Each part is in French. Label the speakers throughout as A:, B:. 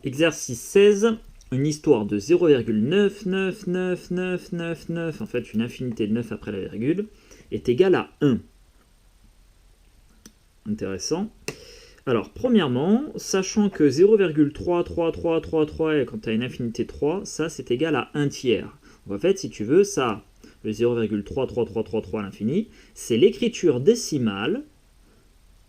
A: Exercice 16, une histoire de 0,99999, en fait une infinité de 9 après la virgule, est égale à 1. Intéressant. Alors, premièrement, sachant que 0,33333, quand tu as une infinité de 3, ça c'est égal à 1 tiers. Donc en fait, si tu veux, ça, le 0,33333 à l'infini, c'est l'écriture décimale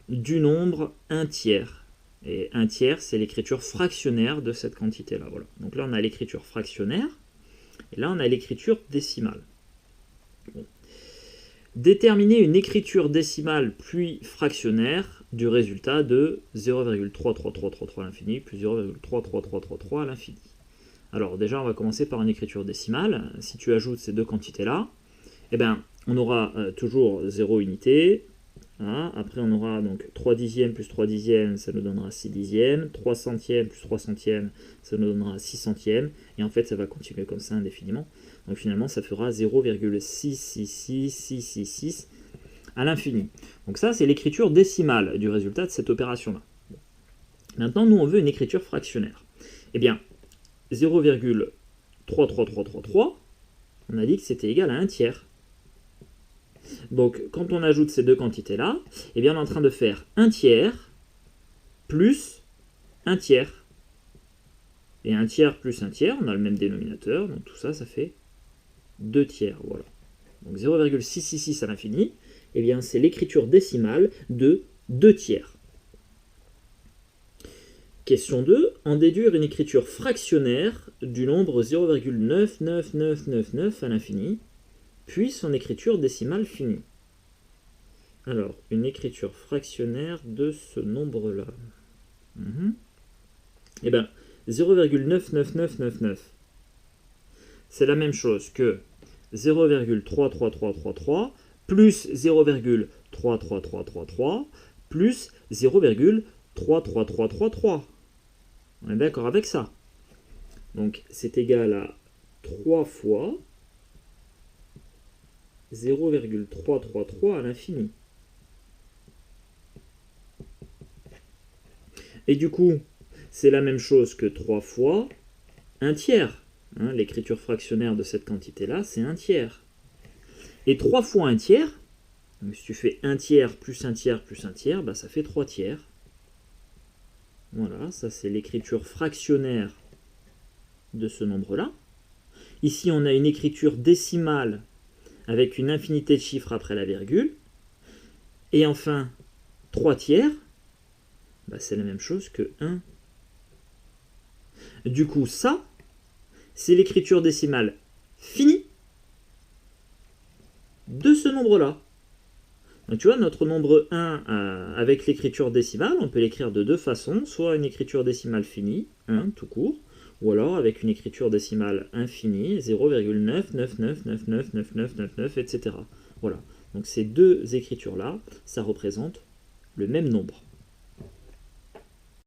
A: du nombre 1 tiers. Et 1 tiers, c'est l'écriture fractionnaire de cette quantité-là. Voilà. Donc là, on a l'écriture fractionnaire, et là, on a l'écriture décimale. Bon. Déterminer une écriture décimale puis fractionnaire du résultat de 0,33333 à l'infini plus 0,33333 à l'infini. Alors déjà, on va commencer par une écriture décimale. Si tu ajoutes ces deux quantités-là, eh ben, on aura toujours 0 unité. Hein. Après, on aura donc 3 dixièmes plus 3 dixièmes, ça nous donnera 6 dixièmes. 3 centièmes plus 3 centièmes, ça nous donnera 6 centièmes. Et en fait, ça va continuer comme ça indéfiniment. Donc finalement, ça fera 0,666666 à l'infini. Donc ça, c'est l'écriture décimale du résultat de cette opération-là. Maintenant, nous, on veut une écriture fractionnaire. Eh bien, 0,33333, on a dit que c'était égal à 1 tiers. Donc, quand on ajoute ces deux quantités-là, eh bien, on est en train de faire 1 tiers plus 1 tiers. Et 1 tiers plus 1 tiers, on a le même dénominateur, donc tout ça, ça fait 2 tiers. Voilà. Donc 0,666 à l'infini, eh bien, c'est l'écriture décimale de 2 tiers. Question 2, en déduire une écriture fractionnaire du nombre 0,99999 à l'infini, puis son écriture décimale finie. Alors, une écriture fractionnaire de ce nombre-là. Eh bien, 0,99999, c'est la même chose que 0,33333 plus 0,33333 plus 0,33333. On est d'accord avec ça? Donc, c'est égal à 3 fois 0,333 à l'infini. Et du coup, c'est la même chose que 3 fois 1 tiers. Hein, l'écriture fractionnaire de cette quantité-là, c'est 1 tiers. Et 3 fois 1 tiers, donc si tu fais 1 tiers plus 1 tiers plus 1 tiers, bah ça fait 3 tiers. Voilà, ça c'est l'écriture fractionnaire de ce nombre-là. Ici, on a une écriture décimale avec une infinité de chiffres après la virgule. Et enfin, 3 tiers, bah c'est la même chose que 1. Du coup, ça, c'est l'écriture décimale finie de ce nombre-là. Donc tu vois, notre nombre 1 avec l'écriture décimale, on peut l'écrire de deux façons, soit une écriture décimale finie, 1 tout court, ou alors avec une écriture décimale infinie, 0,9999999, etc. Voilà. Donc ces deux écritures-là, ça représente le même nombre.